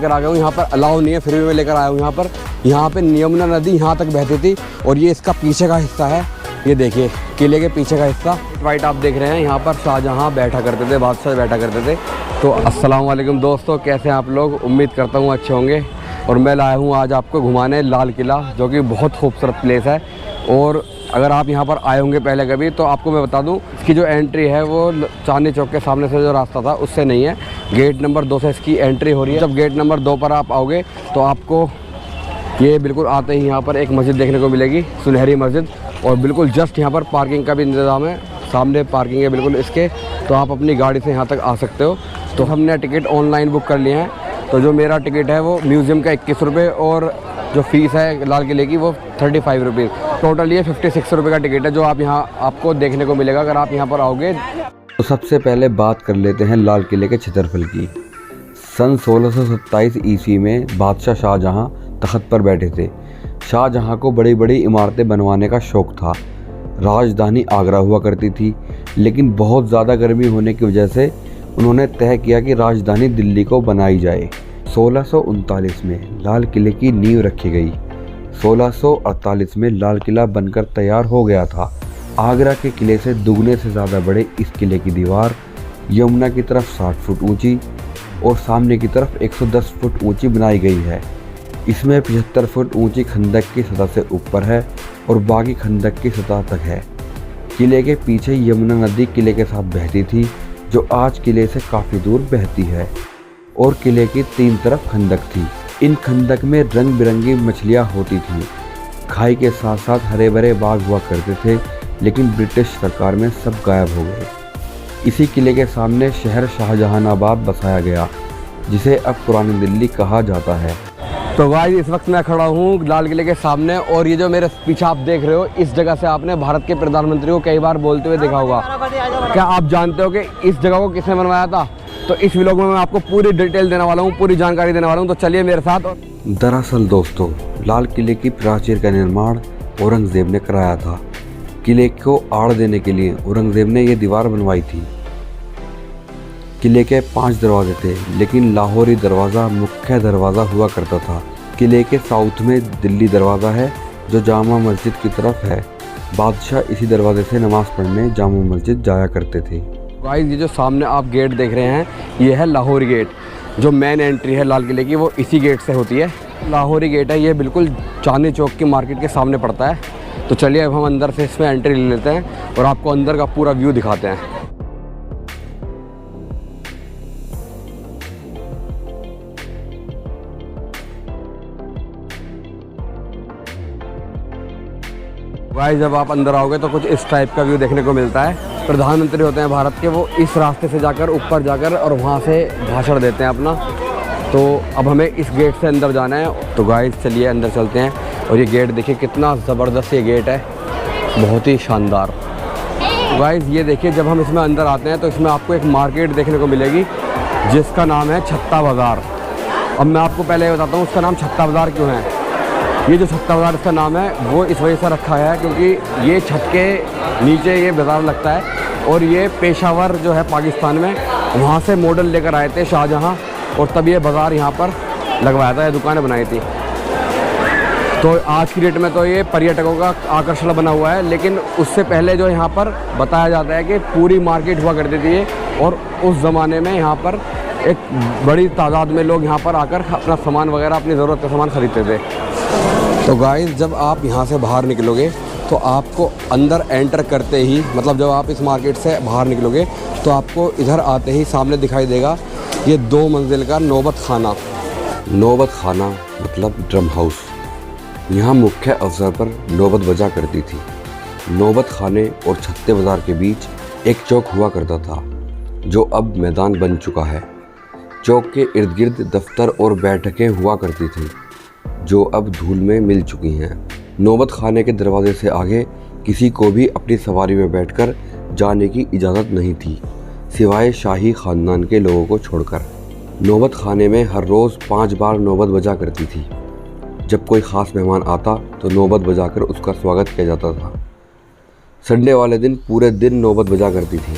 लेकर आ गया हूँ। यहाँ पर अलाउ नहीं है, फिर भी मैं लेकर आया हूँ यहाँ पर। यहाँ पे यमुना नदी यहाँ तक बहती थी और ये इसका पीछे का हिस्सा है। ये देखिए किले के पीछे का हिस्सा वाइट आप देख रहे हैं। यहाँ पर शाहजहाँ बैठा करते थे, बादशाह बैठा करते थे। तो अस्सलाम वालेकुम दोस्तों, कैसे हैं आप लोग? उम्मीद करता हूँ अच्छे होंगे। और मैं लाया हूँ आज आपको घुमाने लाल किला, जो कि बहुत खूबसूरत प्लेस है। और अगर आप यहाँ पर आए होंगे पहले कभी, तो आपको मैं बता दूँ इसकी जो एंट्री है वो चांदनी चौक के सामने से जो रास्ता था उससे नहीं है, गेट नंबर 2 से इसकी एंट्री हो रही है। जब गेट नंबर 2 पर आप आओगे तो आपको ये बिल्कुल आते ही यहाँ पर एक मस्जिद देखने को मिलेगी, सुनहरी मस्जिद। और बिल्कुल जस्ट यहाँ पर पार्किंग का भी इंतज़ाम है, सामने पार्किंग है बिल्कुल इसके, तो आप अपनी गाड़ी से यहाँ तक आ सकते हो। तो हमने टिकट ऑनलाइन बुक कर लिए हैं। तो जो मेरा टिकट है वो म्यूज़ियम का 21 रुपये और जो फ़ीस है लाल किले की वो 35 रुपीज़। टोटल ये 56 रुपये का टिकट है जो आप यहाँ आपको देखने को मिलेगा अगर आप यहाँ पर आओगे। तो सबसे पहले बात कर लेते हैं लाल किले के क्षेत्रफल की। सन 1627 ईस्वी में बादशाह शाहजहाँ तख्त पर बैठे थे। शाहजहाँ को बड़ी बड़ी इमारतें बनवाने का शौक़ था। राजधानी आगरा हुआ करती थी, लेकिन बहुत ज़्यादा गर्मी होने की वजह से उन्होंने तय किया कि राजधानी दिल्ली को बनाई जाए। 1639 में लाल किले की नींव रखी गई। 1648 में लाल किला बनकर तैयार हो गया था। आगरा के किले से दुगने से ज़्यादा बड़े इस किले की दीवार यमुना की तरफ 60 फुट ऊंची और सामने की तरफ 110 फुट ऊंची बनाई गई है। इसमें 75 फुट ऊंची खंदक की सतह से ऊपर है और बाकी खंदक की सतह तक है। किले के पीछे यमुना नदी किले के साथ बहती थी, जो आज किले से काफ़ी दूर बहती है। और किले की 3 तरफ खंदक थी। इन खंदक में रंग बिरंगी मछलियाँ होती थीं। खाई के साथ साथ हरे भरे बाग हुआ करते थे, लेकिन ब्रिटिश सरकार में सब गायब हो गए। इसी किले के सामने शहर शाहजहानाबाद बसाया गया, जिसे अब पुरानी दिल्ली कहा जाता है। तो गाइस इस वक्त मैं खड़ा हूँ लाल किले के सामने, और ये जो मेरे पीछे आप देख रहे हो, इस जगह से आपने भारत के प्रधानमंत्री को कई बार बोलते हुए देखा होगा। क्या आप जानते हो कि इस जगह को किसने बनवाया था? तो इस व्लॉग में मैं आपको पूरी डिटेल देने वाला हूँ, पूरी जानकारी देने वाला हूँ। तो चलिए मेरे साथ। दरअसल दोस्तों, लाल किले की प्राचीर का निर्माण औरंगजेब ने कराया था। किले को आड़ देने के लिए औरंगजेब ने ये दीवार बनवाई थी। किले के 5 दरवाजे थे, लेकिन लाहौरी दरवाज़ा मुख्य दरवाज़ा हुआ करता था। किले के साउथ में दिल्ली दरवाज़ा है, जो जामा मस्जिद की तरफ है। बादशाह इसी दरवाजे से नमाज़ पढ़ने जामा मस्जिद जाया करते थे। गाइस ये जो सामने आप गेट देख रहे हैं, ये है लाहौरी गेट। जो मेन एंट्री है लाल किले की वो इसी गेट से होती है। लाहौरी गेट है, ये बिल्कुल चांदनी चौक की मार्केट के सामने पड़ता है। तो चलिए अब हम अंदर से इसमें एंट्री ले लेते हैं और आपको अंदर का पूरा व्यू दिखाते हैं। गाइस जब आप अंदर आओगे तो कुछ इस टाइप का व्यू देखने को मिलता है। प्रधानमंत्री होते हैं भारत के, वो इस रास्ते से जाकर ऊपर जाकर और वहाँ से भाषण देते हैं अपना। तो अब हमें इस गेट से अंदर जाना है। तो गाइस चलिए अंदर चलते हैं। और ये गेट देखिए कितना ज़बरदस्त ये गेट है, बहुत ही शानदार। गाइस ये देखिए जब हम इसमें अंदर आते हैं तो इसमें आपको एक मार्केट देखने को मिलेगी, जिसका नाम है छत्ता बाज़ार। अब मैं आपको पहले ये बताता हूँ उसका नाम छत्ता बाज़ार क्यों है। ये जो छत्ता बाज़ार इसका नाम है वो इस वजह से रखा है क्योंकि ये छत के नीचे ये बाज़ार लगता है। और ये पेशावर जो है पाकिस्तान में, वहाँ से मॉडल लेकर आए थे शाहजहाँ, और तब ये बाज़ार यहाँ पर लगवाया था, ये दुकानें बनाई थी। तो आज की डेट में तो ये पर्यटकों का आकर्षण बना हुआ है, लेकिन उससे पहले जो यहाँ पर बताया जाता है कि पूरी मार्केट हुआ करती थी ये। और उस ज़माने में यहाँ पर एक बड़ी तादाद में लोग यहाँ पर आकर अपना सामान वगैरह, अपनी ज़रूरत का सामान खरीदते थे। तो गाइस जब आप यहाँ से बाहर निकलोगे तो आपको अंदर एंटर करते ही, मतलब जब आप इस मार्केट से बाहर निकलोगे तो आपको इधर आते ही सामने दिखाई देगा ये 2 मंजिल का नौबत खाना। नौबत खाना मतलब ड्रम हाउस। यहाँ मुख्य अवसर पर नौबत बजा करती थी। नौबत खाने और छत्ते बाज़ार के बीच एक चौक हुआ करता था, जो अब मैदान बन चुका है। चौक के इर्द गिर्द दफ्तर और बैठकें हुआ करती थीं, जो अब धूल में मिल चुकी हैं। नौबत खाने के दरवाजे से आगे किसी को भी अपनी सवारी में बैठकर जाने की इजाज़त नहीं थी, सिवाय शाही ख़ानदान के लोगों को छोड़कर। नौबत खाने में हर रोज़ 5 बार नौबत बजा करती थी। जब कोई ख़ास मेहमान आता तो नौबत बजाकर उसका स्वागत किया जाता था। संडे वाले दिन पूरे दिन नौबत बजा करती थी,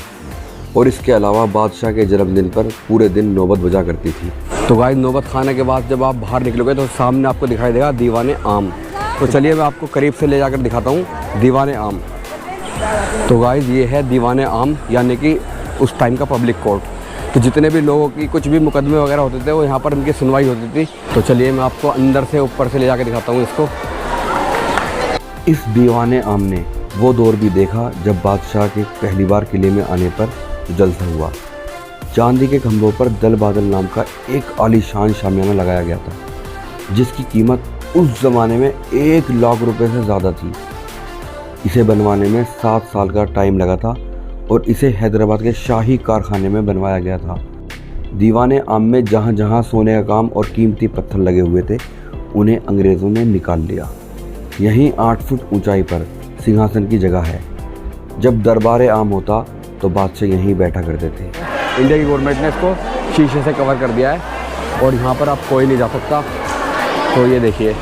और इसके अलावा बादशाह के जन्मदिन पर पूरे दिन नौबत बजा करती थी। तो गाइस नौबत खाने के बाद जब आप बाहर निकलोगे तो सामने आपको दिखाई देगा दीवाने आम। तो चलिए मैं आपको करीब से ले जाकर दिखाता हूँ दीवाने आम। तो गाइस ये है दीवाने आम, यानी कि उस टाइम का पब्लिक कोर्ट। तो जितने भी लोगों की कुछ भी मुकदमे वगैरह होते थे वो यहाँ पर उनकी सुनवाई होती थी। तो चलिए मैं आपको अंदर से ऊपर से ले जाकर दिखाता हूँ इसको। इस दीवाने आम ने वो दौर भी देखा जब बादशाह के पहली बार किले में आने पर जलसा हुआ। चांदी के खंभों पर दल बादल नाम का एक आलीशान शामियाना लगाया गया था, जिसकी कीमत उस ज़माने में 1 लाख रुपए से ज़्यादा थी। इसे बनवाने में 7 साल का टाइम लगा था और इसे हैदराबाद के शाही कारखाने में बनवाया गया था। दीवाने आम में जहाँ जहाँ सोने का काम और कीमती पत्थर लगे हुए थे उन्हें अंग्रेज़ों ने निकाल लिया। यहीं 8 फुट ऊंचाई पर सिंहासन की जगह है। जब दरबार आम होता तो बादशाह यहीं बैठा करते थे। इंडिया की गवर्नमेंट ने इसको शीशे से कवर कर दिया है और यहाँ पर आप कोई नहीं जा सकता। तो ये देखिए,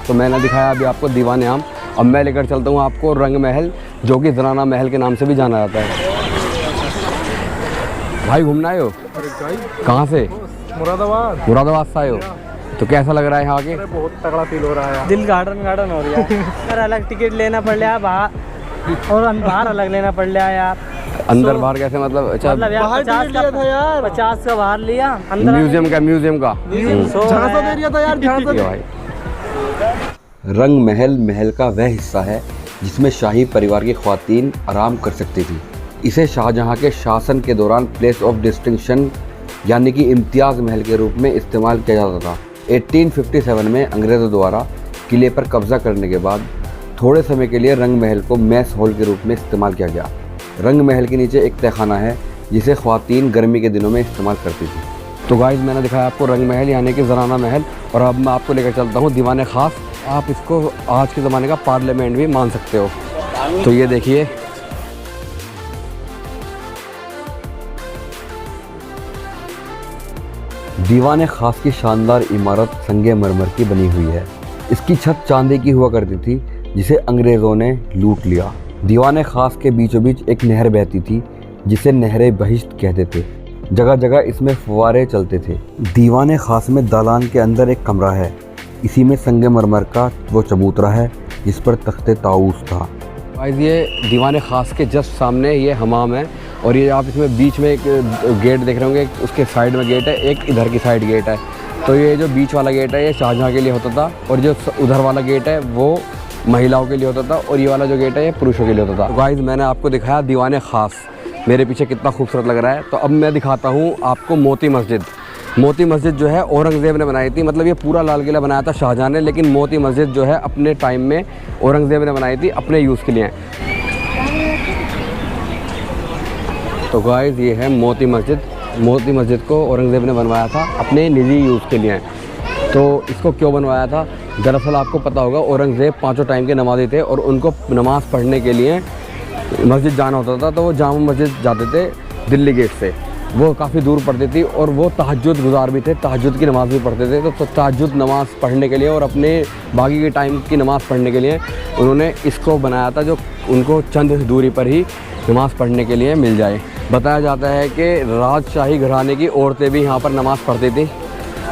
तो मैंने दिखाया अभी आपको दीवाने आम। अब मैं लेकर चलता हूँ आपको रंग महल, जो कि ज़राना महल के नाम से भी जाना जाता है। भाई घूमना आए हो? कहाँ से? मुरादाबाद से आए हो? तो कैसा लग रहा है यहाँ के? बहुत तगड़ा फील हो रहा है, दिल गार्डन हो रहा है। यार अलग टिकट लेना पड़ रहा है बाहर, और बाहर अलग लेना पड़ रहा है यार। अंदर बाहर कैसे मतलब? अच्छा मतलब यार 50 का था यार, 50 का बाहर लिया अंदर। म्यूजियम का झांसा दे दिया था यार, झांसा दे। भाई रंग महल महल का वह हिस्सा है जिसमें शाही परिवार की ख्वातीन आराम कर सकती थी। इसे शाहजहां के शासन के दौरान प्लेस ऑफ डिस्टिंक्शन यानी कि इम्तियाज़ महल के रूप में इस्तेमाल किया जाता था। 1857 में अंग्रेज़ों द्वारा किले पर कब्जा करने के बाद थोड़े समय के लिए रंग महल को मैस हॉल के रूप में इस्तेमाल किया गया। रंग महल के नीचे एक तहखाना है जिसे ख्वातीन गर्मी के दिनों में इस्तेमाल करती थी। तो गाइस मैंने दिखाया आपको रंग महल यानी कि ज़राना महल, और अब मैं आपको लेकर चलता हूँ दीवाने ख़ास। आप इसको आज के ज़माने का पार्लियामेंट भी मान सकते हो। तो ये देखिए, दीवाने खास की शानदार इमारत संगे मरमर की बनी हुई है। इसकी छत चांदी की हुआ करती थी जिसे अंग्रेज़ों ने लूट लिया। दीवाने खास के बीचों बीच एक नहर बहती थी जिसे नहरे बहिश्त कहते थे। जगह जगह इसमें फुवारे चलते थे। दीवाने खास में दालान के अंदर एक कमरा है। इसी में संगे मरमर का वो चबूतरा है जिस पर तख्ते ताऊस था। गाइस ये दीवाने ख़ास के जस्ट सामने ये हमाम है, और ये आप इसमें बीच में एक गेट देख रहे होंगे, उसके साइड में गेट है, एक इधर की साइड गेट है। तो ये जो बीच वाला गेट है ये शाहजहां के लिए होता था, और जो उधर वाला गेट है वो महिलाओं के लिए होता था, और ये वाला जो गेट है ये पुरुषों के लिए होता था। गाइस मैंने आपको दिखाया दीवाने ख़ास, मेरे पीछे कितना खूबसूरत लग रहा है। तो अब मैं दिखाता हूँ आपको मोती मस्जिद। मोती मस्जिद जो है औरंगज़ेब ने बनाई थी, मतलब ये पूरा लाल किला बनाया था शाहजहां ने, लेकिन मोती मस्जिद जो है अपने टाइम में औरंगज़ेब ने बनाई थी अपने यूज़ के लिए। तो गाइस ये है मोती मस्जिद। मोती मस्जिद को औरंगज़ेब ने बनवाया था अपने निजी यूज़ के लिए। तो इसको क्यों बनवाया था? दरअसल आपको पता होगा औरंगज़ेब 5 टाइम के नमाज़ी थे, और उनको नमाज़ पढ़ने के लिए मस्जिद जाना होता था। तो वो जामा मस्जिद जाते थे दिल्ली गेट से, वो काफ़ी दूर पड़ती थी, और वो तहज्जुद गुजार भी थे, तहज्जुद की नमाज़ भी पढ़ते थे। तो तहज्जुद नमाज़ पढ़ने के लिए और अपने बाकी के टाइम की नमाज़ पढ़ने के लिए उन्होंने इसको बनाया था, जो उनको चंद दूरी पर ही नमाज़ पढ़ने के लिए मिल जाए। बताया जाता है कि राजशाही घराने की औरतें भी यहाँ पर नमाज़ पढ़ती थी।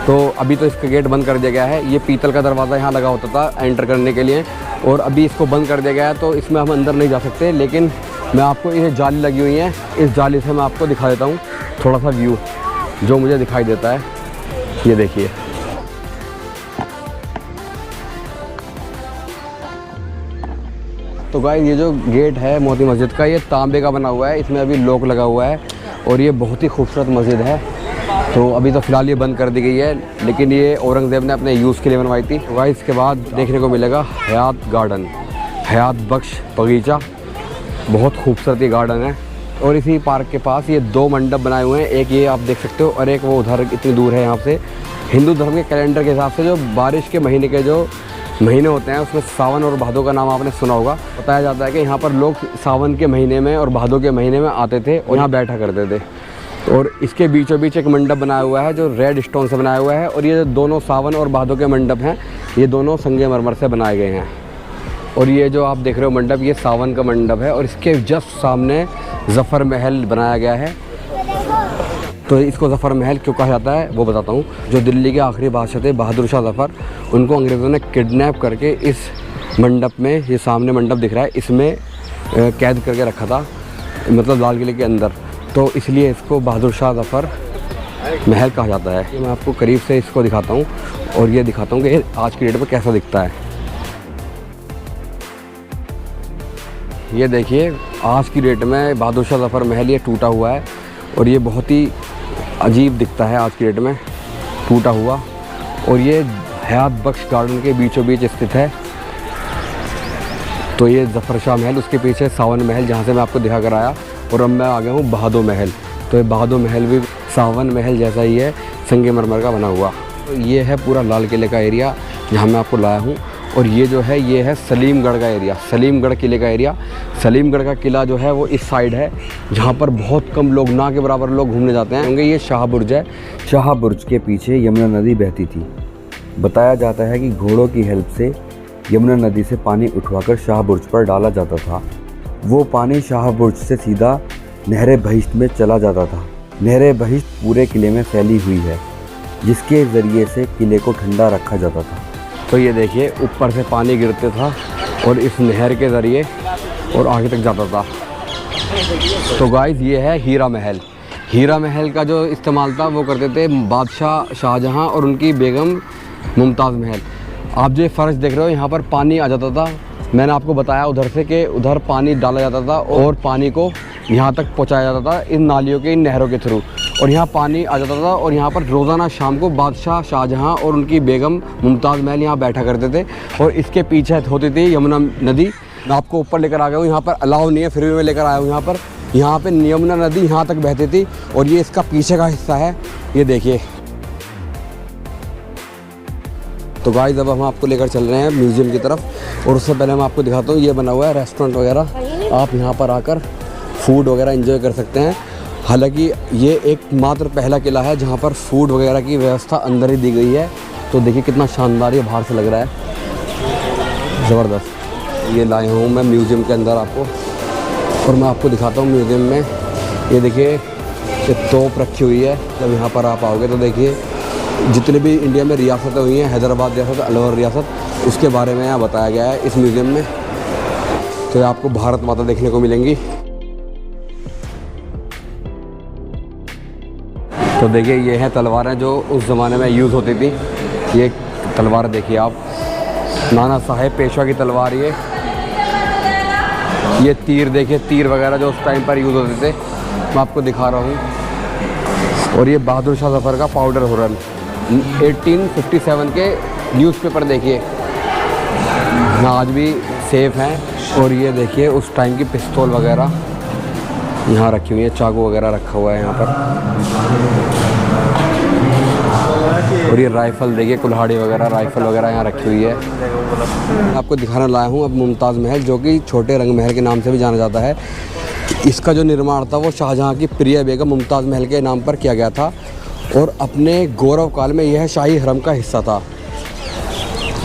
तो अभी तो इसका गेट बंद कर दिया गया है। ये पीतल का दरवाज़ा यहाँ लगा होता था एंटर करने के लिए, और अभी इसको बंद कर दिया गया है, तो इसमें हम अंदर नहीं जा सकते। लेकिन मैं आपको ये जाली लगी हुई है, इस जाली से मैं आपको दिखा देता हूँ थोड़ा सा व्यू जो मुझे दिखाई देता है। ये देखिए, तो गाइस ये जो गेट है मोती मस्जिद का ये तांबे का बना हुआ है, इसमें अभी लॉक लगा हुआ है, और ये बहुत ही खूबसूरत मस्जिद है। तो अभी तो फ़िलहाल ये बंद कर दी गई है, लेकिन ये औरंगज़ेब ने अपने यूज़ के लिए बनवाई थी। तो गाइस इसके बाद देखने को मिलेगा हयात गार्डन, हयात बख्श बगीचा। बहुत खूबसूरत ये गार्डन है, और इसी पार्क के पास ये 2 मंडप बनाए हुए हैं। एक ये आप देख सकते हो, और एक वो उधर इतनी दूर है यहाँ से। हिंदू धर्म के कैलेंडर के हिसाब से जो बारिश के महीने के जो महीने होते हैं उसमें सावन और भादों का नाम आपने सुना होगा। बताया जाता है कि यहाँ पर लोग सावन के महीने में और भादों के महीने में आते थे और यहाँ बैठा करते थे। और इसके बीचों बीच एक मंडप बनाया हुआ है जो रेड स्टोन से बनाया हुआ है, और ये दोनों सावन और भादों के मंडप हैं, ये दोनों संगे मरमर से बनाए गए हैं। और ये जो आप देख रहे हो मंडप, ये सावन का मंडप है, और इसके जस्ट सामने ज़फ़र महल बनाया गया है। तो इसको ज़फ़र महल क्यों कहा जाता है वो बताता हूँ। जो दिल्ली के आखिरी बादशाह थे बहादुर शाह ज़फ़र, उनको अंग्रेज़ों ने किडनैप करके इस मंडप में, ये सामने मंडप दिख रहा है, इसमें कैद करके रखा था, मतलब लाल किले के अंदर। तो इसलिए इसको बहादुर शाह ज़फ़र महल कहा जाता है। मैं आपको करीब से इसको दिखाता हूँ और ये दिखाता हूँ कि आज की डेट में कैसा दिखता है। ये देखिए आज की डेट में बहादुर शाह ज़फ़र महल ये टूटा हुआ है और ये बहुत ही अजीब दिखता है आज की डेट में, टूटा हुआ। और ये हयात बख्श गार्डन के बीचों बीच स्थित है। तो ये ज़फ़र शाह महल, उसके पीछे सावन महल जहाँ से मैं आपको दिखा कर आया, और अब मैं आ गया हूँ बहादुर महल। तो ये बहादुर महल भी सावन महल जैसा ही है, संगमरमर का बना हुआ। तो ये है पूरा लाल किले का एरिया जहाँ मैं आपको लाया हूँ। और ये जो है ये है सलीमगढ़ का एरिया, सलीमगढ़ किले का एरिया। सलीमगढ़ का किला जो है वो इस साइड है, जहाँ पर बहुत कम लोग, ना के बराबर लोग घूमने जाते हैं, क्योंकि ये शाह बुर्ज है। शाह बुर्ज के पीछे यमुना नदी बहती थी। बताया जाता है कि घोड़ों की हेल्प से यमुना नदी से पानी उठवाकर शाह बुर्ज पर डाला जाता था। वो पानी शाह बुर्ज से सीधा नहरे बहिश्त में चला जाता था। नहरे बहिश्त पूरे किले में फैली हुई है, जिसके ज़रिए से किले को ठंडा रखा जाता था। तो ये देखिए ऊपर से पानी गिरते था और इस नहर के ज़रिए और आगे तक जाता था। तो गाइस ये है हीरा महल। हीरा महल का जो इस्तेमाल था वो करते थे बादशाह शाहजहां और उनकी बेगम मुमताज़ महल। आप जो फ़र्श देख रहे हो यहाँ पर पानी आ जाता था, मैंने आपको बताया उधर से कि उधर पानी डाला जाता था और पानी को यहाँ तक पहुँचाया जाता था इन नालियों के, इन नहरों के थ्रू, और यहाँ पानी आ जाता था। और यहाँ पर रोज़ाना शाम को बादशाह शाहजहां और उनकी बेगम मुमताज़ महल यहाँ बैठा करते थे। और इसके पीछे होती थी यमुना नदी। मैं आपको ऊपर लेकर आ गया हूँ, यहाँ पर अलाउ नहीं है, फिर भी मैं लेकर आया हूँ यहाँ पर। यहाँ पर यमुना नदी यहाँ तक बहती थी और ये इसका पीछे का हिस्सा है, ये देखिए। तो गाइस अब हम आपको लेकर चल रहे हैं म्यूज़ियम की तरफ, और उससे पहले मैं आपको दिखाता हूँ ये बना हुआ है रेस्टोरेंट वगैरह। आप यहाँ पर आकर फूड वगैरह एंजॉय कर सकते हैं। हालांकि ये एकमात्र पहला किला है जहाँ पर फूड वगैरह की व्यवस्था अंदर ही दी गई है। तो देखिए कितना शानदार ये बाहर से लग रहा है, ज़बरदस्त। ये लाया हूँ मैं म्यूज़ियम के अंदर आपको, और मैं आपको दिखाता हूँ म्यूज़ियम में। ये देखिए ये तोप रखी हुई है। जब यहाँ पर आप आओगे तो देखिए जितने भी इंडिया में रियासतें हुई हैं, हैदराबाद रियासत, अलवर रियासत, उसके बारे में यहाँ बताया गया है इस म्यूज़ियम में। तो आपको भारत माता देखने को मिलेंगी। तो देखिए ये हैं तलवारें जो उस ज़माने में यूज़ होती थी। ये तलवार देखिए आप, नाना साहेब पेशवा की तलवार। ये तीर देखिए, तीर वगैरह जो उस टाइम पर यूज़ होते थे, मैं आपको दिखा रहा हूँ। और ये बहादुर शाह ज़फ़र का पाउडर हुर्रन 1857 के न्यूज़पेपर देखिए, यहाँ आज भी सेफ हैं। और ये देखिए उस टाइम की पिस्तौल वगैरह यहाँ रखी हुई है, चाकू वगैरह रखा हुआ है यहाँ पर। और ये राइफ़ल देखिए, कुल्हाड़ी वगैरह, राइफ़ल वगैरह यहाँ रखी हुई है। मैं आपको दिखाना लाया हूँ अब मुमताज़ महल, जो कि छोटे रंग महल के नाम से भी जाना जाता है। इसका जो निर्माण था वो शाहजहाँ की प्रिय बेगम मुमताज़ महल के नाम पर किया गया था, और अपने गौरव काल में यह शाही हरम का हिस्सा था।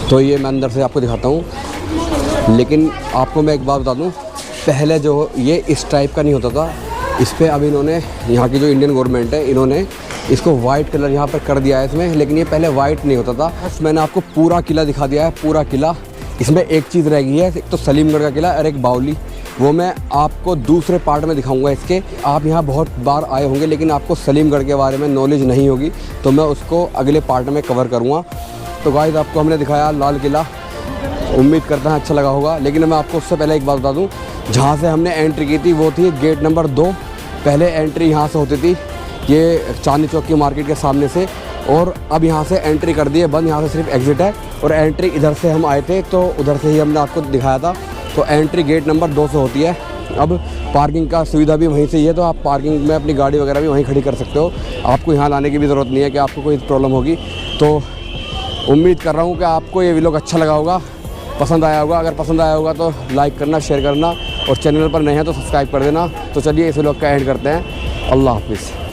तो ये मैं अंदर से आपको दिखाता हूँ। लेकिन आपको मैं एक बात बता दूँ, पहले जो ये इस टाइप का नहीं होता था, इस पर अब इन्होंने, यहाँ की जो इंडियन गवर्नमेंट है, इन्होंने इसको वाइट कलर यहाँ पर कर दिया है इसमें। लेकिन ये पहले वाइट नहीं होता था। बस मैंने आपको पूरा किला दिखा दिया है, पूरा किला। इसमें एक चीज़ रह गई है, एक तो सलीमगढ़ का किला और एक बावली, वो मैं आपको दूसरे पार्ट में दिखाऊंगा इसके। आप यहाँ बहुत बार आए होंगे लेकिन आपको सलीमगढ़ के बारे में नॉलेज नहीं होगी, तो मैं उसको अगले पार्ट में कवर करूँगा। तो गाइस आपको हमने दिखाया लाल किला, उम्मीद करता है अच्छा लगा होगा। लेकिन मैं आपको उससे पहले एक बात बता दूँ, जहाँ से हमने एंट्री की थी वो थी गेट नंबर 2। पहले एंट्री यहाँ से होती थी, ये चांदनी चौक की मार्केट के सामने से, और अब यहाँ से एंट्री कर दी है बंद, यहाँ से सिर्फ एग्ज़िट है। और एंट्री इधर से हम आए थे तो उधर से ही हमने आपको दिखाया था। तो एंट्री गेट नंबर 2 से होती है। अब पार्किंग का सुविधा भी वहीं से ही है, तो आप पार्किंग में अपनी गाड़ी वगैरह भी वहीं खड़ी कर सकते हो। आपको यहाँ लाने की भी ज़रूरत नहीं है कि आपको कोई प्रॉब्लम होगी। तो उम्मीद कर रहा हूँ कि आपको ये व्लॉग अच्छा लगा होगा, पसंद आया होगा। अगर पसंद आया होगा तो लाइक करना, शेयर करना, और चैनल पर नए हैं तो सब्सक्राइब कर देना। तो चलिए इस व्लॉग का एंड करते हैं। अल्लाह हाफिज़।